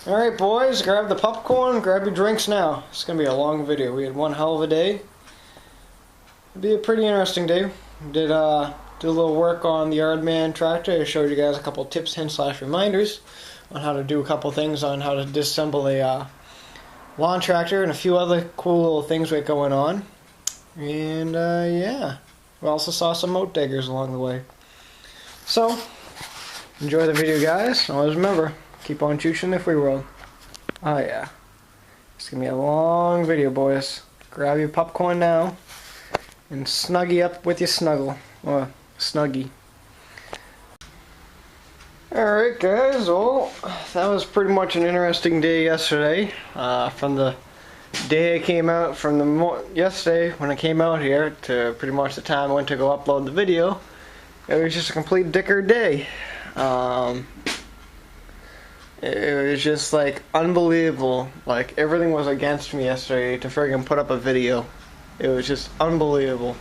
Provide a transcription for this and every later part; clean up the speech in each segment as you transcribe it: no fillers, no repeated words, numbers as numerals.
Alright boys, grab the popcorn, grab your drinks now. It's going to be a long video. We had one hell of a day. It'll be a pretty interesting day. Did a little work on the Yardman tractor. I showed you guys a couple tips, hints, / reminders on how to do a couple things on how to disassemble a lawn tractor and a few other cool little things we got going on. And yeah, we also saw some moat diggers along the way. So, enjoy the video guys. Always remember, keep on chooching the free world. Oh yeah. It's gonna be a long video, boys. Grab your popcorn now and snuggie up with your snuggle. Or snuggie. Alright guys, well, that was pretty much an interesting day yesterday. From the day I came out, yesterday when I came out here to pretty much the time I went to go upload the video, it was just a complete dicker day. It was just like unbelievable. Like everything was against me yesterday to friggin' put up a video. It was just unbelievable.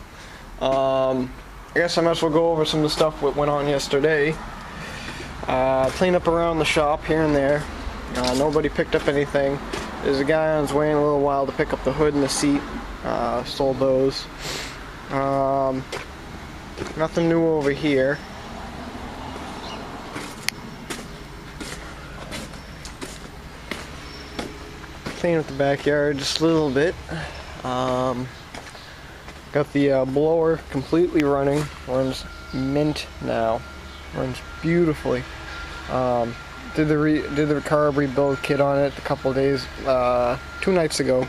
I guess I might as well go over some of the stuff that went on yesterday. Clean up around the shop here and there. Nobody picked up anything. There's a guy on his way in a little while to pick up the hood and the seat. Sold those. Nothing new over here. Clean up the backyard just a little bit. Got the blower completely running. Runs mint now. Runs beautifully. Did the carb rebuild kit on it a couple of days, 2 nights ago,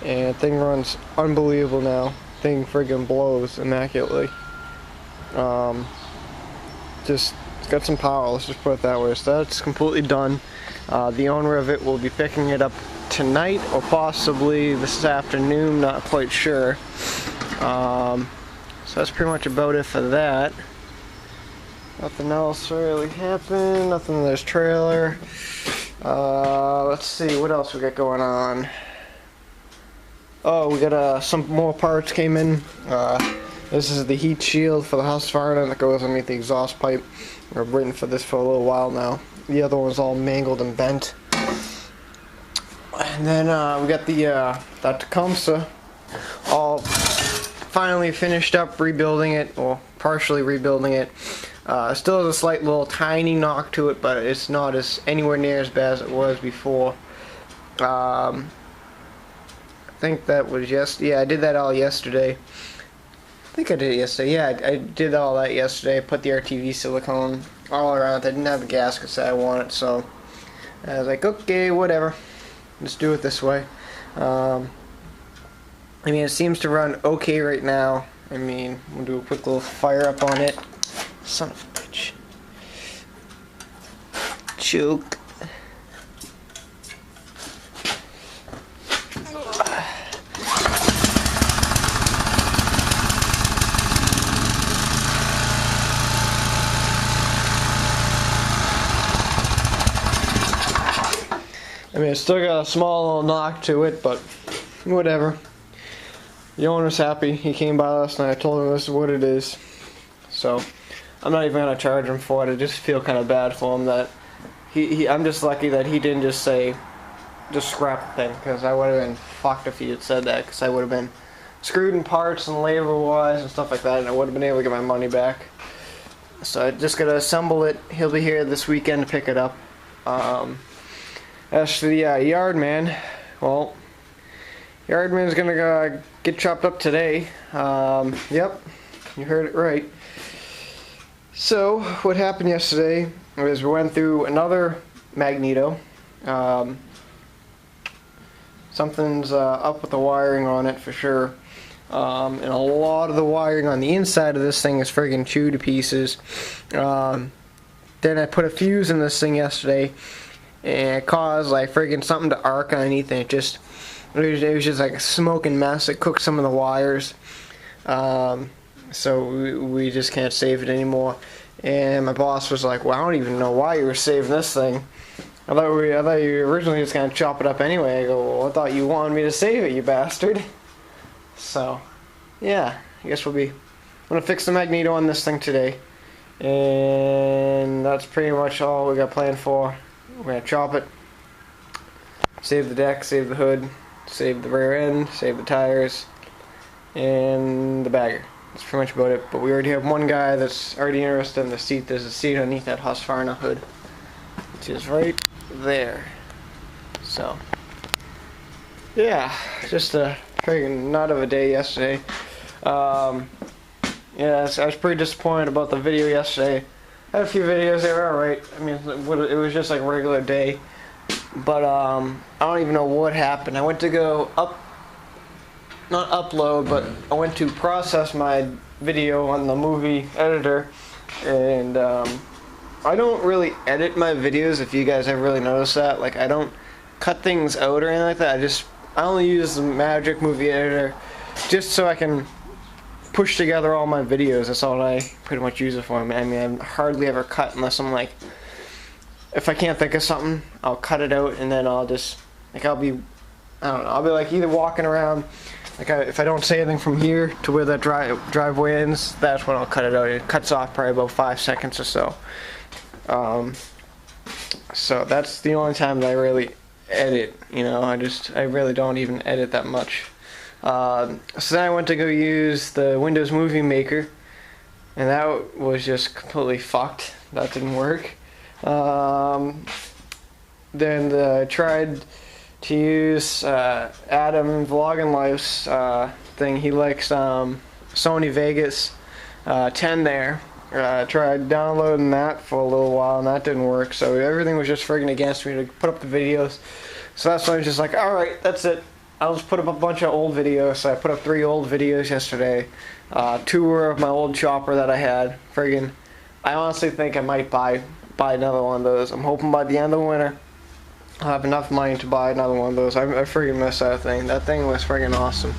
and thing runs unbelievable now. Thing friggin' blows immaculately. Just it's got some power. Let's just put it that way. So that's completely done. The owner of it will be picking it up tonight or possibly this afternoon. Not quite sure. So that's pretty much about it for that. Nothing else really happened. Nothing in this trailer. Let's see what else we got going on. Oh, we got some more parts came in. This is the heat shield for the Husqvarna that goes underneath the exhaust pipe. We've waiting for this for a little while now. The other one's all mangled and bent. And then we got that Tecumseh all finally finished up rebuilding it, or partially rebuilding it. Still has a slight little tiny knock to it, but it's not anywhere near as bad as it was before. I think that was yeah, I did that all yesterday. I think I did it yesterday. Yeah, I did all that yesterday. I put the RTV silicone all around. I didn't have the gaskets that I wanted, so I was like, okay, whatever. Let's do it this way. I mean, it seems to run okay right now. I mean, we'll do a quick little fire up on it. Son of a bitch. Choke. I mean, it's still got a small little knock to it, but whatever. The owner's happy. He came by last night. I told him this is what it is. So, I'm not even going to charge him for it. I just feel kind of bad for him that I'm just lucky that he didn't just say, just scrap the thing, because I would have been fucked if he had said that, because I would have been screwed in parts and labor-wise and stuff like that, and I would have been able to get my money back. So I just got to assemble it. He'll be here this weekend to pick it up. As for the Yardman, well, Yardman's gonna get chopped up today. Yep, you heard it right. So, what happened yesterday was we went through another magneto. Something's up with the wiring on it for sure. And a lot of the wiring on the inside of this thing is friggin' chewed to pieces. Then I put a fuse in this thing yesterday, and it caused like friggin' something to arc underneath, and it was just like a smoking mess. It cooked some of the wires. So we just can't save it anymore. And my boss was like, well, I don't even know why you were saving this thing. I thought you were originally just gonna chop it up anyway. I go, well, I thought you wanted me to save it, you bastard. So, yeah, I guess I'm gonna fix the magneto on this thing today. And that's pretty much all we got planned for. We're gonna chop it, save the deck, save the hood, save the rear end, save the tires, and the bagger. That's pretty much about it. But we already have one guy that's already interested in the seat. There's a seat underneath that Husqvarna hood, which is right there. So, yeah, just a friggin' nut of a day yesterday. Yeah, I was pretty disappointed about the video yesterday. I had a few videos, they were alright. I mean, it was just like a regular day. But, I don't even know what happened. I went to go not upload, but I went to process my video on the movie editor. And, I don't really edit my videos, if you guys have really noticed that. Like, I don't cut things out or anything like that. I only use the Magic Movie Editor just so I can push together all my videos. That's all I pretty much use it for. I mean, I hardly ever cut unless I'm like, if I can't think of something, I'll cut it out and then I'll just, like, I don't know, I'll be like either walking around, like if I don't say anything from here to where that driveway ends, that's when I'll cut it out. It cuts off probably about 5 seconds or so. So that's the only time that I really edit, you know. I really don't even edit that much. So then I went to go use the Windows Movie Maker, and that was just completely fucked. That didn't work. Then I tried to use Adam Vlogging Life's thing. He likes Sony Vegas 10 there. Tried downloading that for a little while and that didn't work, so everything was just friggin' against me to put up the videos. So that's why I was just like, alright, that's it. I'll just put up a bunch of old videos. So I put up 3 old videos yesterday. 2 were of my old chopper that I had. Friggin', I honestly think I might buy another one of those. I'm hoping by the end of the winter I'll have enough money to buy another one of those. I friggin' miss that thing. That thing was friggin' awesome.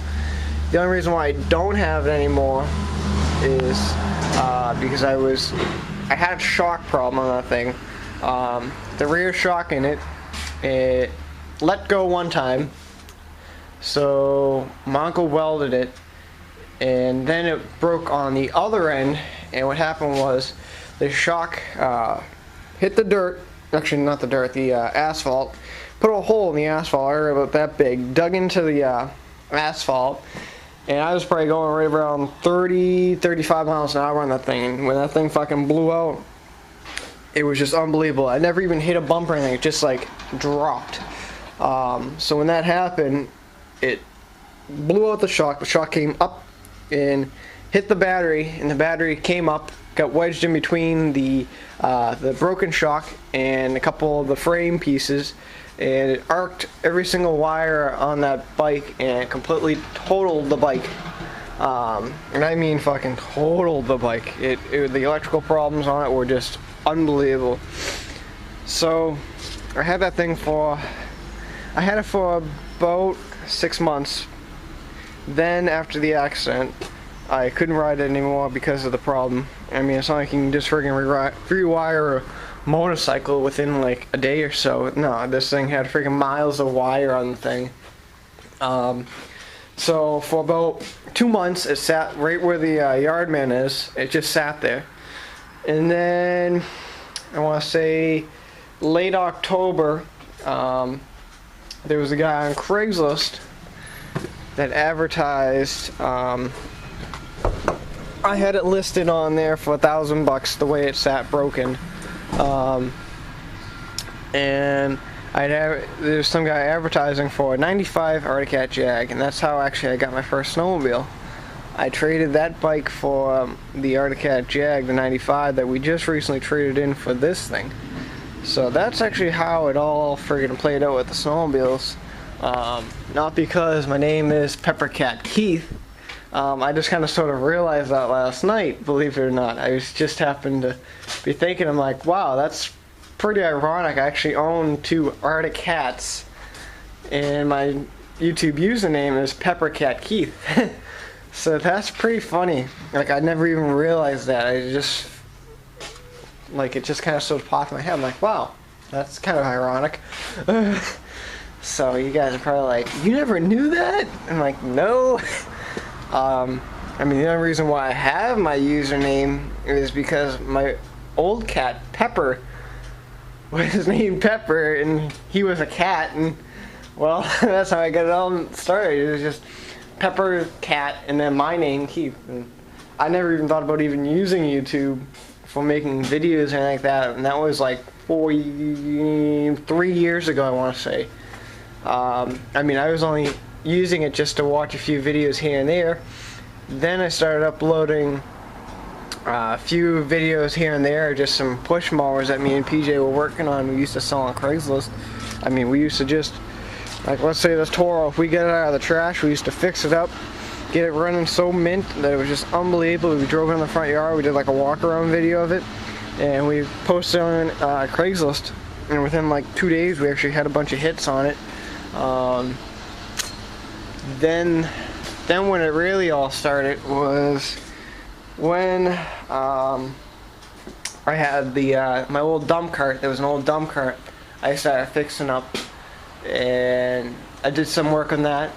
The only reason why I don't have it anymore is because I had a shock problem on that thing. The rear shock in it let go one time, so my uncle welded it, and then it broke on the other end. And what happened was the shock hit the dirt, actually not the dirt, the asphalt, put a hole in the asphalt area about that big, dug into the asphalt. And I was probably going right around 35 miles an hour on that thing. And when that thing fucking blew out, it was just unbelievable. I never even hit a bump or anything. It just like dropped. So when that happened, it blew out the shock. The shock came up and hit the battery. And the battery came up, got wedged in between the broken shock and a couple of the frame pieces. And it arced every single wire on that bike and completely totaled the bike. And I mean fucking totaled the bike. The electrical problems on it were just unbelievable. So I had that thing I had it for about 6 months. Then after the accident, I couldn't ride it anymore because of the problem. I mean, it's not like you can just friggin' rewire a motorcycle within like a day or so. No, this thing had freaking miles of wire on the thing. So for about 2 months it sat right where the yard man is. It just sat there. And then I want to say late October, there was a guy on Craigslist that advertised, I had it listed on there for $1,000 the way it sat broken. And there's some guy advertising for a 95 Arctic Cat Jag, and that's how actually I got my first snowmobile. I traded that bike for the Arctic Cat Jag, the 95, that we just recently traded in for this thing. So that's actually how it all friggin' played out with the snowmobiles. Not because my name is Peppercat Keith. I just kind of sort of realized that last night, believe it or not. I just happened to be thinking, I'm like, wow, that's pretty ironic. I actually own 2 Arctic Cats, and my YouTube username is Peppercat Keith. So that's pretty funny. Like, I never even realized that. I just, like, it just kind of sort of popped in my head. I'm like, wow, that's kind of ironic. So you guys are probably like, you never knew that? I'm like, no. I mean, the only reason why I have my username is because my old cat, Pepper, was named Pepper, and he was a cat, and Well, that's how I got it all started. It was just Pepper Cat and then my name, Keith. And I never even thought about even using YouTube for making videos or anything like that. And that was like 3 years ago, I want to say. I mean, I was only using it just to watch a few videos here and there. Then I started uploading a few videos here and there, just some push mowers that me and PJ were working on. We used to sell on Craigslist. I mean, we used to just, like, let's say this Toro, if we get it out of the trash, we used to fix it up, get it running so mint that it was just unbelievable. We drove it in the front yard, we did like a walk around video of it, and we posted on Craigslist, and within like 2 days we actually had a bunch of hits on it. Then when it really all started was when I had the my old dump cart. There was an old dump cart I started fixing up, and I did some work on that.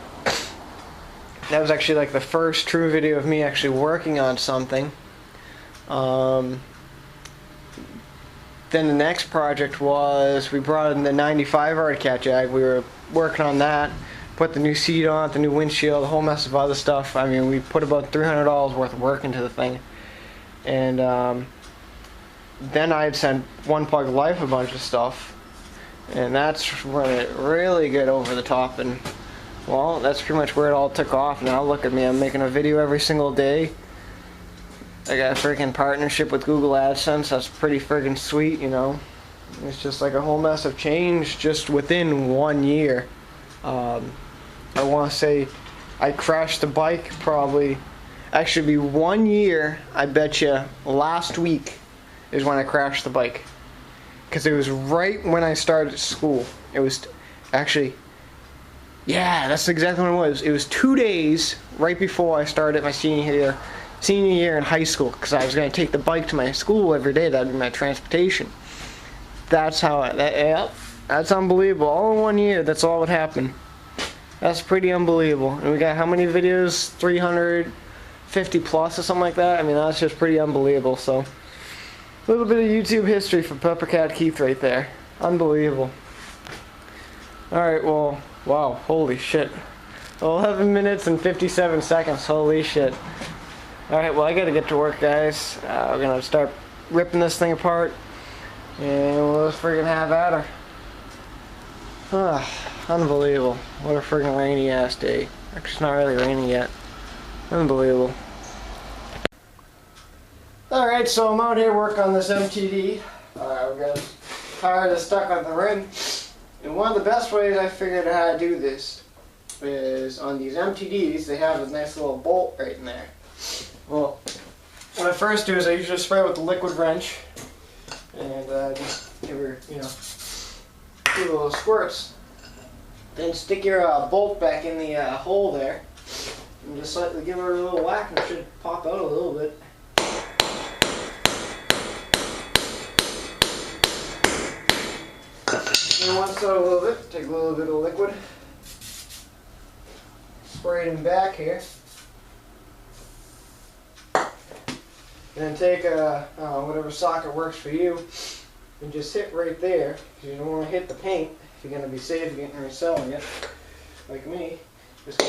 That was actually like the first true video of me actually working on something. Then the next project was we brought in the 95 Arctic Cat Jag. We were working on that, put the new seat on it, the new windshield, a whole mess of other stuff. I mean, we put about $300 worth of work into the thing. And then I had sent One Plug Life a bunch of stuff, and that's when it really got over the top. And well, that's pretty much where it all took off. Now look at me, I'm making a video every single day. I got a freaking partnership with Google AdSense. That's pretty friggin' sweet, you know. It's just like a whole mess of change just within 1 year. I want to say I crashed the bike probably, actually be 1 year, I bet you, last week is when I crashed the bike. Because it was right when I started school. It was actually, yeah, that's exactly what it was. It was 2 days right before I started my senior year in high school, because I was going to take the bike to my school every day. That would be my transportation. That's how, yeah, that's unbelievable. All in 1 year, that's all that happened. That's pretty unbelievable. And we got how many videos? 350 plus or something like that? I mean, that's just pretty unbelievable. So, a little bit of YouTube history for Pepper Cat Keith right there. Unbelievable. Alright, well, wow, holy shit. 11 minutes and 57 seconds, holy shit. Alright, well, I gotta get to work, guys. We're gonna start ripping this thing apart, and we'll just friggin' have at her. Unbelievable. What a friggin' rainy ass day. Actually, it's not really raining yet. Unbelievable. Alright, so I'm out here working on this MTD. We've got a tire that's stuck on the rim. And one of the best ways I figured out how to do this is on these MTDs, they have a nice little bolt right in there. Well, what I first do is I usually spray with the liquid wrench and just give her, you know, do little squirts. Then stick your bolt back in the hole there and just slightly give her a little whack, and it should pop out a little bit. And once it's out a little bit, take a little bit of liquid, spray it in back here. And then take whatever socket works for you and just hit right there, because you don't want to hit the paint if you're going to be safe against reselling it, like me. Just go.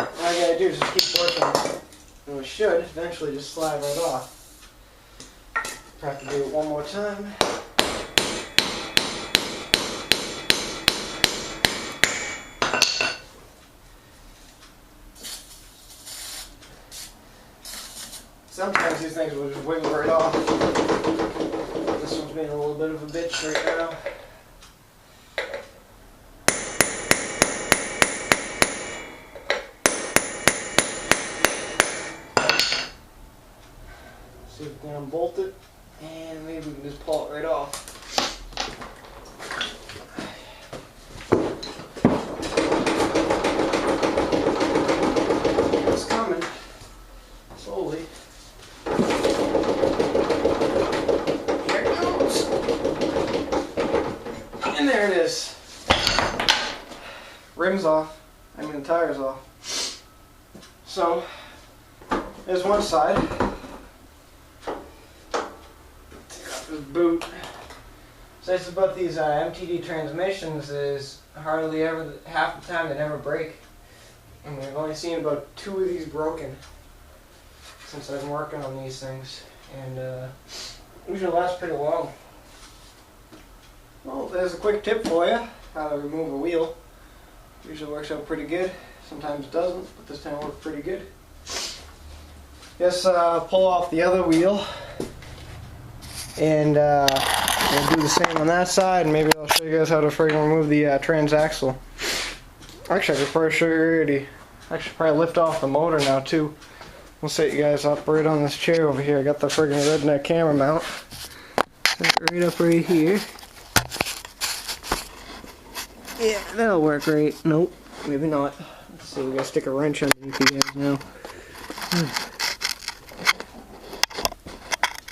All you gotta do is just keep working, and it should eventually just slide right off. Have to do it one more time. Sometimes these things will just wiggle right off. This one's being a little bit of a bitch right now. See if we can unbolt it, and maybe we can just pull it right off. It's coming slowly. And there it is. Rim's off. I mean, the tire's off. So, there's one side. Take off this boot. So it's about these MTD transmissions is hardly ever, half the time they never break. And we've only seen about 2 of these broken since I've been working on these things. And usually last pretty long. Well, there's a quick tip for you, how to remove a wheel. Usually works out pretty good. Sometimes it doesn't, but this time it worked pretty good. Just pull off the other wheel. And we'll do the same on that side, and maybe I'll show you guys how to friggin' remove the transaxle. Actually, I could probably show you already. I should probably lift off the motor now too. We'll set you guys up right on this chair over here. I got the friggin' redneck camera mount. Set it right up right here. Yeah, that'll work right. Nope, maybe not. Let's see, we gotta stick a wrench underneath you guys now.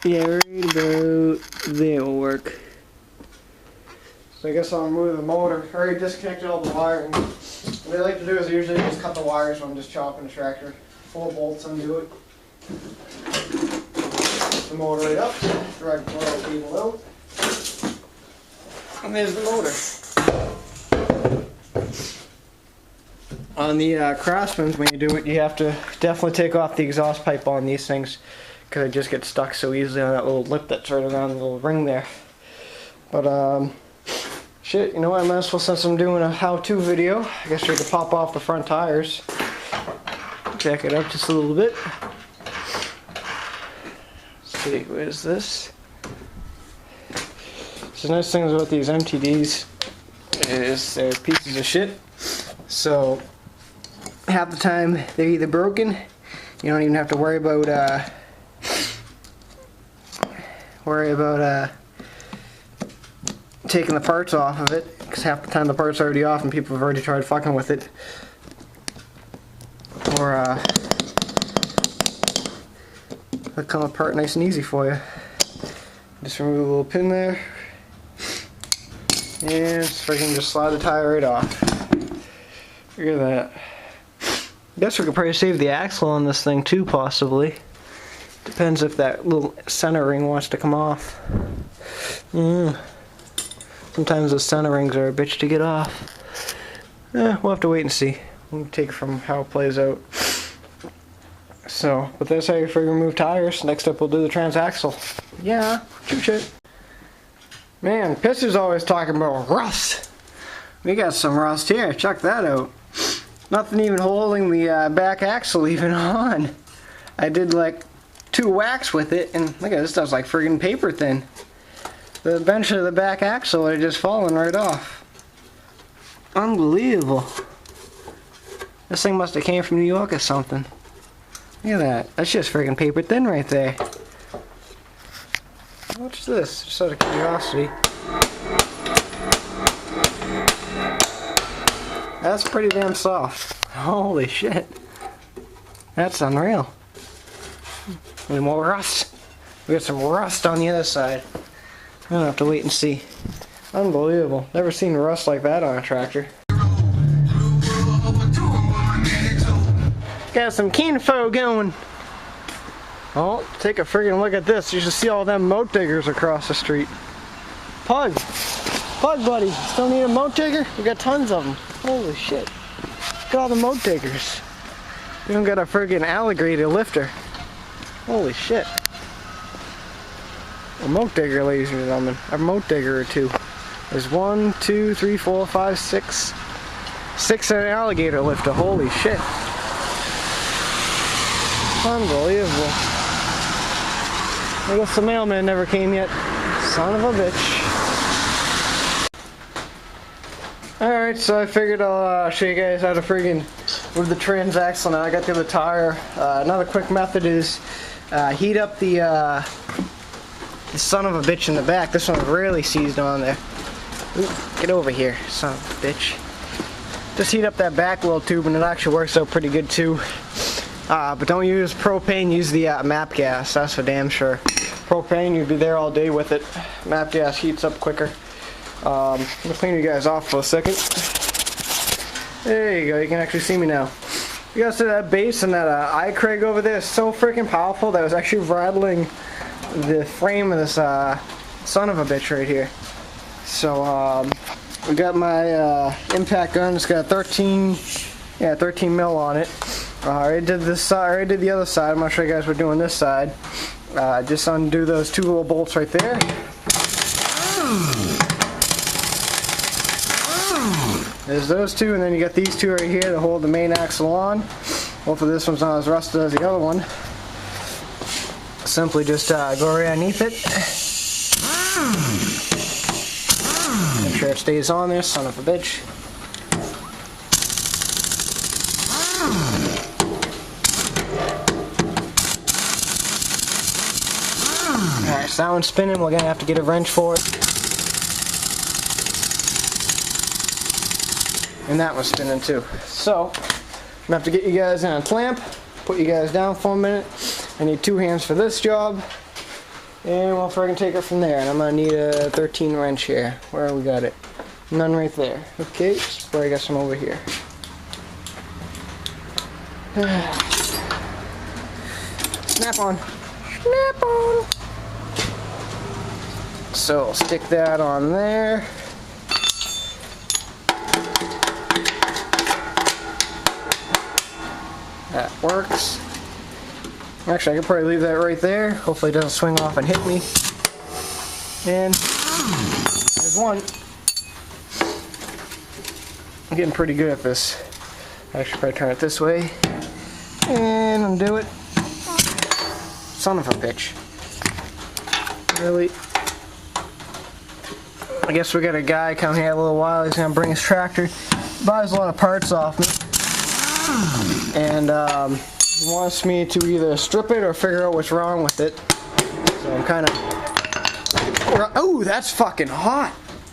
Yeah, right about there will work. So I guess I'll remove the motor. I already disconnected all the wiring. What I like to do is usually just cut the wires when I'm just chopping the tractor. 4 bolts undo it. Put the motor right up, drag the coil cable out. And there's the motor. On the Craftsmans, when you do it, you have to definitely take off the exhaust pipe on these things, because it just gets stuck so easily on that little lip that's right around the little ring there. But shit, you know what, I might as well, since I'm doing a how-to video, I guess we could pop off the front tires. Jack it up just a little bit. Let's see, what is this? So the nice things about these MTDs is they're pieces of shit. So half the time they're either broken, you don't even have to worry about taking the parts off of it, because half the time the parts are already off and people have already tried fucking with it. Or they'll come apart nice and easy for you. Just remove the little pin there, and freaking just slide the tire right off. Look at that. I guess we could probably save the axle on this thing too, possibly. Depends if that little center ring wants to come off. Sometimes the center rings are a bitch to get off. We'll have to wait and see. We'll take it from how it plays out. So, but that's how you figure remove tires. Next up we'll do the transaxle. Yeah, shit. Man, Pisser's always talking about rust. We got some rust here, check that out. Nothing even holding the back axle even on. I did like 2 whacks with it, and look at this stuff's like friggin' paper thin. The bench of the back axle had just fallen right off. Unbelievable. This thing must have came from New York or something. Look at that. That's just friggin' paper thin right there. What's this? Just out of curiosity. That's pretty damn soft. Holy shit. That's unreal. Any more rust? We got some rust on the other side. I'm gonna have to wait and see. Unbelievable. Never seen rust like that on a tractor. Got some kinfo going. Oh, take a friggin' look at this. You should see all them moat diggers across the street. Pug! Pug, buddy. Still need a moat digger? We got tons of them. Holy shit. Look at all the moat diggers. We even got a friggin' alligator lifter. Holy shit. A moat digger, ladies and gentlemen. A moat digger or two. There's 1, 2, 3, 4, 5, 6. 6 in an alligator lifter. Holy shit. Unbelievable. I guess the mailman never came yet. Son of a bitch. Alright, so I figured I'll show you guys how to friggin' move the transaxle now. I got the other tire. Another quick method is heat up the son of a bitch in the back. This one's really seized on there. Ooh, get over here, son of a bitch. Just heat up that back little tube and it actually works out pretty good too. But don't use propane, use the MAP gas, that's for damn sure. Propane, you'd be there all day with it. MAP gas heats up quicker. I'm going to clean you guys off for a second. There you go, you can actually see me now. You guys see that bass and that iCraig over there is so freaking powerful that was actually rattling the frame of this son of a bitch right here. So we got my impact gun. It's got 13 mil on it. I already did this side. I already did the other side. I'm gonna show you guys what we're doing this side. Just undo those two little bolts right there. There's those two, and then you got these two right here to hold the main axle on. Hopefully this one's not as rusted as the other one. Simply just go right underneath it. Make sure it stays on there, son of a bitch. Alright, so that one's spinning. We're gonna have to get a wrench for it. And that one's spinning too. So, I'm gonna have to get you guys in a clamp, put you guys down for a minute. I need 2 hands for this job. And we'll friggin' take it from there. And I'm gonna need a 13 wrench here. Where we got it? None right there. Okay, so I got some over here. Snap on. Snap on. So, stick that on there. That works. Actually, I could probably leave that right there. Hopefully it doesn't swing off and hit me. And there's one. I'm getting pretty good at this. I should probably turn it this way. And undo it. Son of a bitch. Really? I guess we got a guy come here a little while. He's gonna bring his tractor. Buys a lot of parts off me. And he wants me to either strip it or figure out what's wrong with it. So I'm kind of... Oh, that's fucking hot!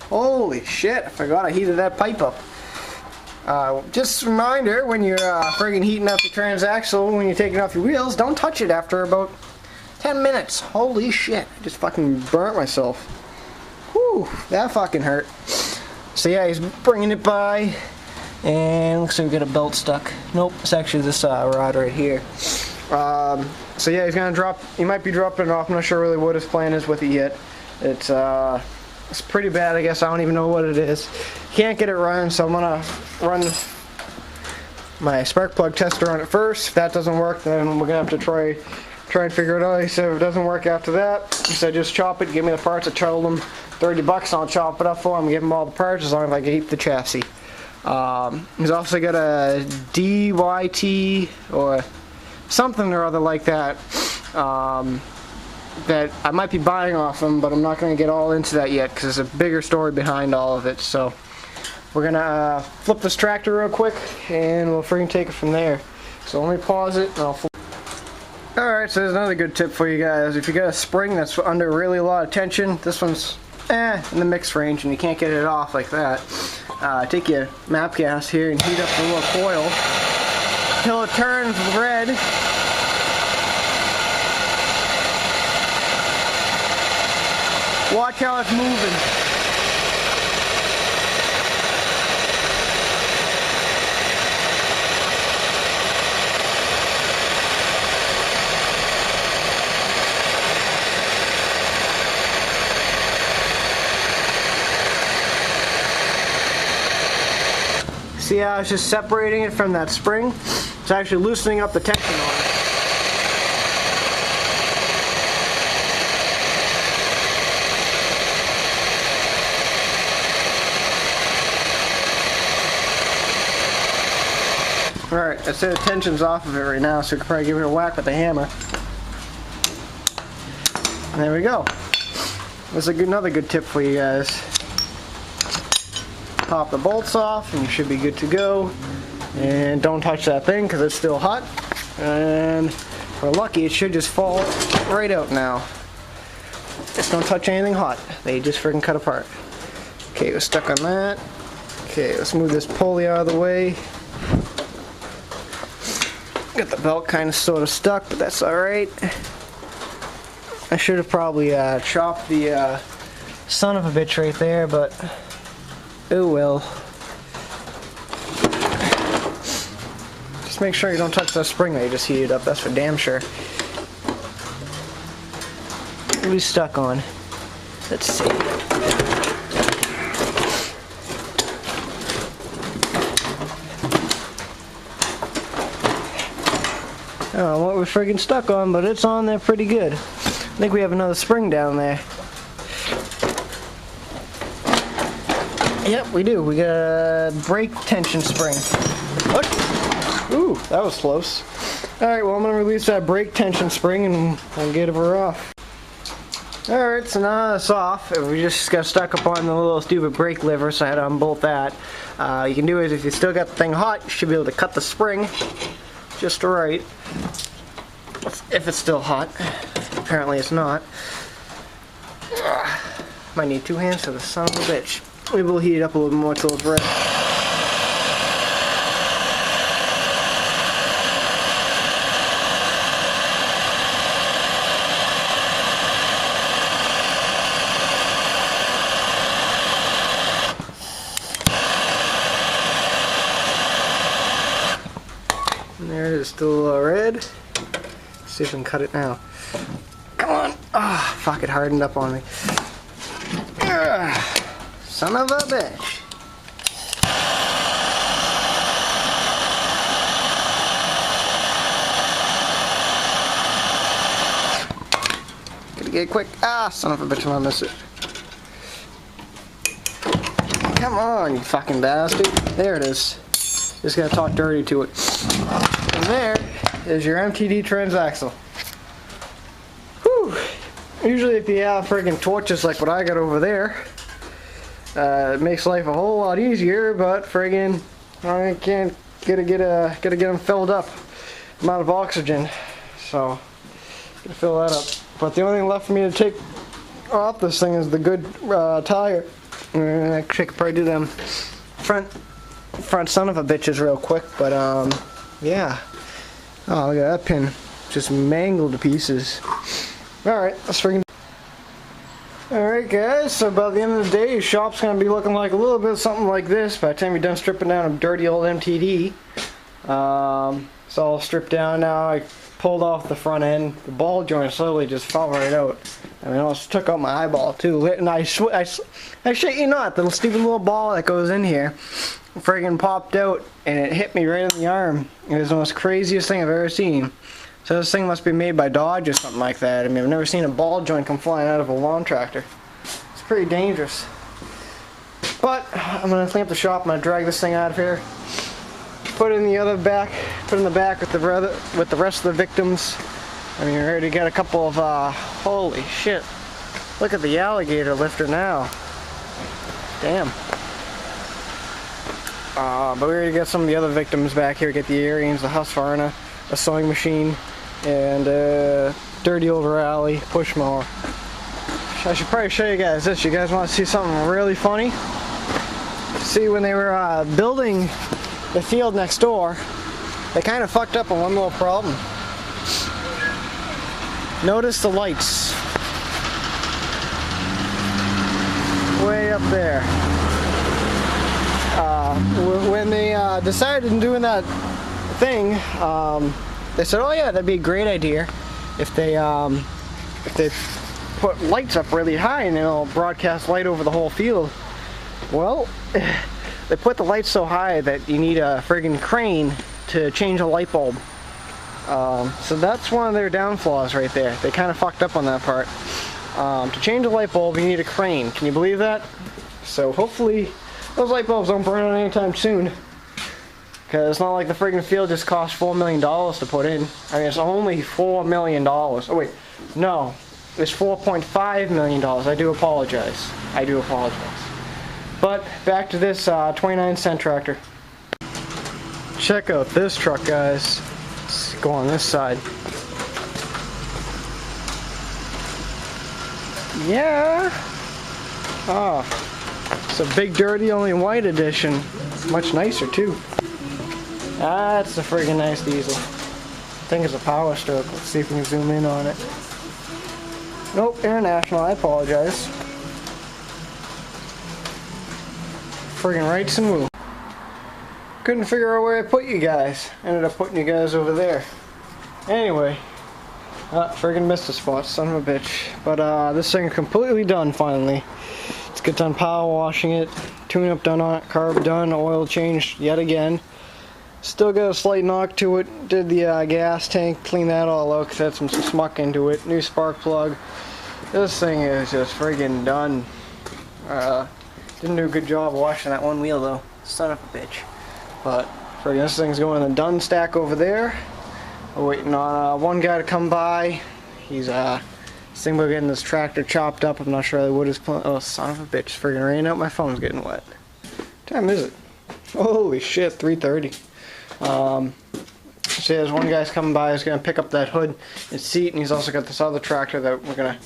Holy shit, I forgot I heated that pipe up. Just a reminder, when you're friggin' heating up your transaxle, when you're taking off your wheels, don't touch it after about 10 minutes. Holy shit, I just fucking burnt myself. Whew, that fucking hurt. So yeah, he's bringing it by. And looks like we got a belt stuck. Nope, it's actually this rod right here. So yeah, he's gonna drop. He might be dropping it off. I'm not sure really what his plan is with it yet. It's pretty bad, I guess. I don't even know what it is. Can't get it running, so I'm gonna run my spark plug tester on it first. If that doesn't work, then we're gonna have to try and figure it out. He said if it doesn't work after that, he said just chop it, give me the parts. I told him $30, and I'll chop it up for him, give him all the parts as long as I can keep the chassis. He's also got a DYT or something or other like that that I might be buying off him, but I'm not going to get all into that yet because there's a bigger story behind all of it. So we're going to flip this tractor real quick and we'll freaking take it from there. So let me pause it and I'll flip. Alright, so there's another good tip for you guys. If you got a spring that's under really a lot of tension, this one's in the mixed range and you can't get it off like that. Take your map gas here and heat up the little coil until it turns red. Watch how it's moving. See how it's just separating it from that spring? It's actually loosening up the tension on it. Alright, I'd say the tension's off of it right now, so we can probably give it a whack with the hammer. And there we go. That's another good tip for you guys. Pop the bolts off and you should be good to go. And don't touch that thing because it's still hot. And if we're lucky, it should just fall right out now. Just don't touch anything hot. They just freaking cut apart. Okay, we're stuck on that. Okay, let's move this pulley out of the way. Got the belt kind of sort of stuck, but that's alright. I should have probably chopped the son of a bitch right there, but oh well. Just make sure you don't touch that spring that you just heated up, that's for damn sure. What are we stuck on? Let's see. I don't know what we're friggin' stuck on, but it's on there pretty good. I think we have another spring down there. Yep, we do. We got a brake tension spring. What? Ooh, that was close. Alright, well I'm going to release that brake tension spring and we'll get her off. Alright, so now it's off. We just got stuck up on the little stupid brake lever, so I had to unbolt that. You can do it if you still got the thing hot, you should be able to cut the spring just right. If it's still hot. Apparently it's not. Might need two hands for the son of a bitch. Maybe we'll heat it up a little more till it's red. And there it is, still a little red. Let's see if I can cut it now. Come on! Ah, fuck, it hardened up on me. Son of a bitch. Gotta get quick. Ah, son of a bitch, I'm gonna miss it. Come on, you fucking bastard. There it is. Just gotta talk dirty to it. And there is your MTD transaxle. Whew. Usually if you have friggin' torches like what I got over there, it makes life a whole lot easier, but friggin' I can't gotta get them filled up. I'm out of oxygen, so gotta fill that up. But the only thing left for me to take off this thing is the good tire. Actually, I could probably do them front son of a bitches real quick, but yeah. Oh, look at that pin, just mangled to pieces. All right, let's friggin'. Alright guys, so by the end of the day your shop's going to be looking like a little bit something like this by the time you're done stripping down a dirty old MTD. It's all stripped down now. I pulled off the front end. The ball joint slowly just fell right out. I mean, I almost took out my eyeball too. And I shit you not, the stupid little ball that goes in here friggin' popped out and it hit me right in the arm. It was the most craziest thing I've ever seen. So this thing must be made by Dodge or something like that. I mean, I've never seen a ball joint come flying out of a lawn tractor. It's pretty dangerous. But I'm gonna clean up the shop. I'm gonna drag this thing out of here. Put it in the other back. Put it in the back with the rest of the victims. I mean, we already got a couple of holy shit! Look at the alligator lifter now. Damn. But we already got some of the other victims back here. Get the Ariens, the Husqvarna, a sewing machine, and a dirty old rally push mower. I should probably show you guys this. You guys want to see something really funny? See, when they were building the field next door, they kind of fucked up on one little problem. Notice the lights way up there. When they decided in doing that thing, they said, "Oh yeah, that'd be a great idea if they put lights up really high and it'll broadcast light over the whole field." Well, they put the lights so high that you need a friggin' crane to change a light bulb. So that's one of their downfalls right there. They kind of fucked up on that part. To change a light bulb, you need a crane. Can you believe that? So hopefully those light bulbs don't burn out anytime soon. Because it's not like the friggin' field just cost $4 million to put in. I mean, it's only $4 million. Oh wait, no. It's $4.5 million. I do apologize. I do apologize. But back to this 29-cent tractor. Check out this truck, guys. Let's go on this side. Yeah. Oh, it's a big dirty only white edition. Much nicer too. That's a friggin' nice diesel. I think it's a Power Stroke. Let's see if we can zoom in on it. Nope, International. I apologize. Friggin' rights and woo. Couldn't figure out where I put you guys. Ended up putting you guys over there. Anyway, Friggin' missed a spot, son of a bitch. But this thing is completely done finally. Let's get done power washing it, tune-up done on it, carb done, oil changed yet again. Still got a slight knock to it. Did the gas tank, clean that all out because it had some smuck into it. New spark plug. This thing is just friggin' done. Didn't do a good job washing that one wheel though. Son of a bitch. But friggin' this thing's going in the done stack over there. We're waiting on one guy to come by. He's thinking about getting this tractor chopped up. I'm not sure really what his plan. Oh, son of a bitch! Friggin' rain out. My phone's getting wet. What time is it? Holy shit! 3:30. So there's one guy's coming by. He's gonna pick up that hood and seat, and he's also got this other tractor that we're gonna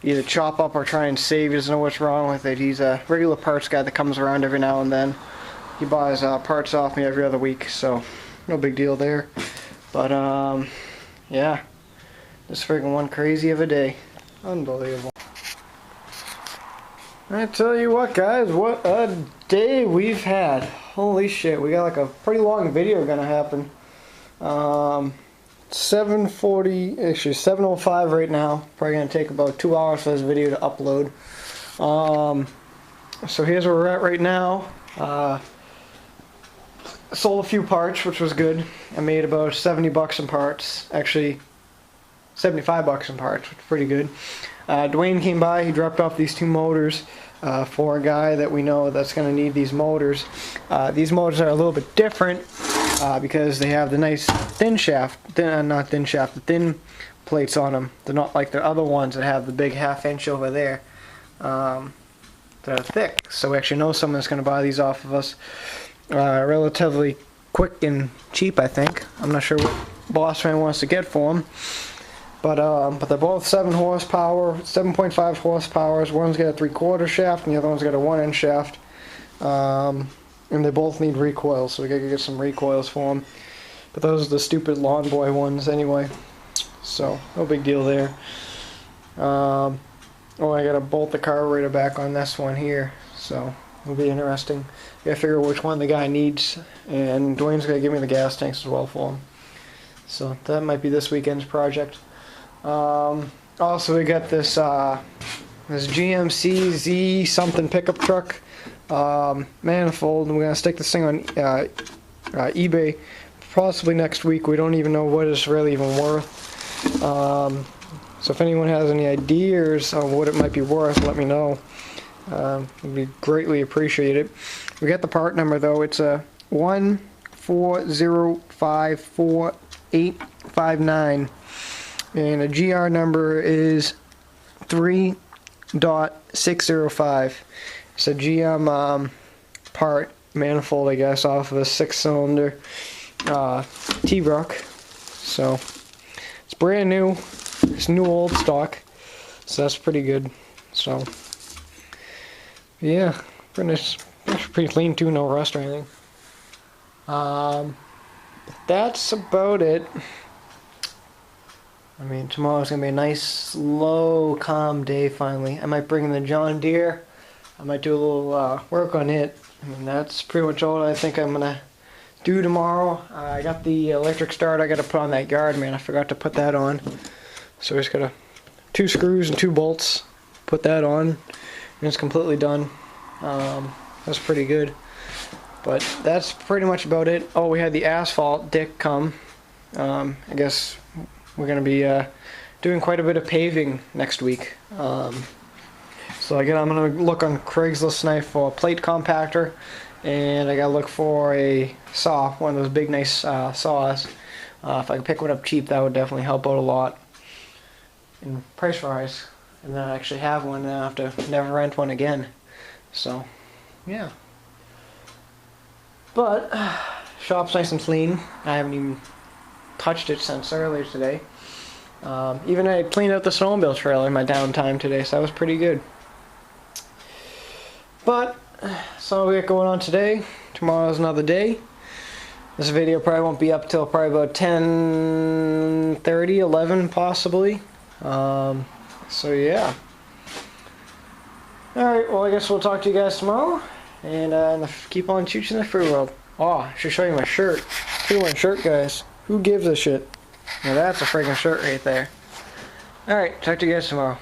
either chop up or try and save. He doesn't know what's wrong with it. He's a regular parts guy that comes around every now and then. He buys parts off me every other week, so no big deal there. But yeah, this friggin' one crazy of a day. Unbelievable. I tell you what, guys, what a day we've had. Holy shit, we got like a pretty long video gonna happen. 7:40, actually 7:05 right now. Probably gonna take about 2 hours for this video to upload. So here's where we're at right now. Sold a few parts, which was good. I made about 70 bucks in parts. Actually, 75 bucks in parts, which is pretty good. Dwayne came by. He dropped off these two motors for a guy that we know that's going to need these motors. These motors are a little bit different because they have the nice thin shaft, not thin shaft, the thin plates on them. They're not like the other ones that have the big half-inch over there. That are thick. So we actually know someone that's going to buy these off of us relatively quick and cheap, I think. I'm not sure what Boss Man wants to get for them. But they're both 7 horsepower, 7.5 horsepower. One's got a 3/4 shaft and the other one's got a 1-inch shaft. And they both need recoils, so we gotta get some recoils for them. But those are the stupid Lawn Boy ones anyway. So, no big deal there. Oh, I gotta bolt the carburetor back on this one here. So, it'll be interesting. Gotta figure out which one the guy needs. And Dwayne's gonna give me the gas tanks as well for him. So, that might be this weekend's project. Also we got this this GMC Z something pickup truck manifold, and we're gonna stick this thing on eBay possibly next week. We don't even know what it's really even worth. So if anyone has any ideas on what it might be worth, let me know. It'd be greatly appreciated. We got the part number though. It's a 140545859. And a GR number is 3.605. It's a GM part manifold, I guess, off of a 6-cylinder T-Roc. So it's brand new. It's new old stock. So that's pretty good. So yeah, pretty clean too. No rust or anything. That's about it. I mean, tomorrow's going to be a nice, slow, calm day finally. I might bring in the John Deere. I might do a little work on it. I mean, that's pretty much all I think I'm going to do tomorrow. I got the electric start I got to put on that yard, man. I forgot to put that on. So I just got 2 screws and 2 bolts. Put that on. And it's completely done. That's pretty good. But that's pretty much about it. Oh, we had the asphalt Dick come. I guess we're going to be doing quite a bit of paving next week. So again, I'm going to look on Craigslist tonight for a plate compactor, and I got to look for a saw, one of those big nice saws. If I could pick one up cheap, that would definitely help out a lot in price rise. And then I actually have one, and I have to never rent one again. So, yeah. But shop's nice and clean. I haven't even touched it since earlier today. Even I cleaned out the snowmobile trailer in my downtime today, so that was pretty good. But so we got going on today. Tomorrow's another day. This video probably won't be up till probably about 10:30, 11 possibly. So yeah. Alright, well I guess we'll talk to you guys tomorrow. And keep on shooting the free world. Oh, I should show you my shirt. Look at my shirt, guys. Who gives a shit? Now that's a freaking shirt right there. Alright, talk to you guys tomorrow.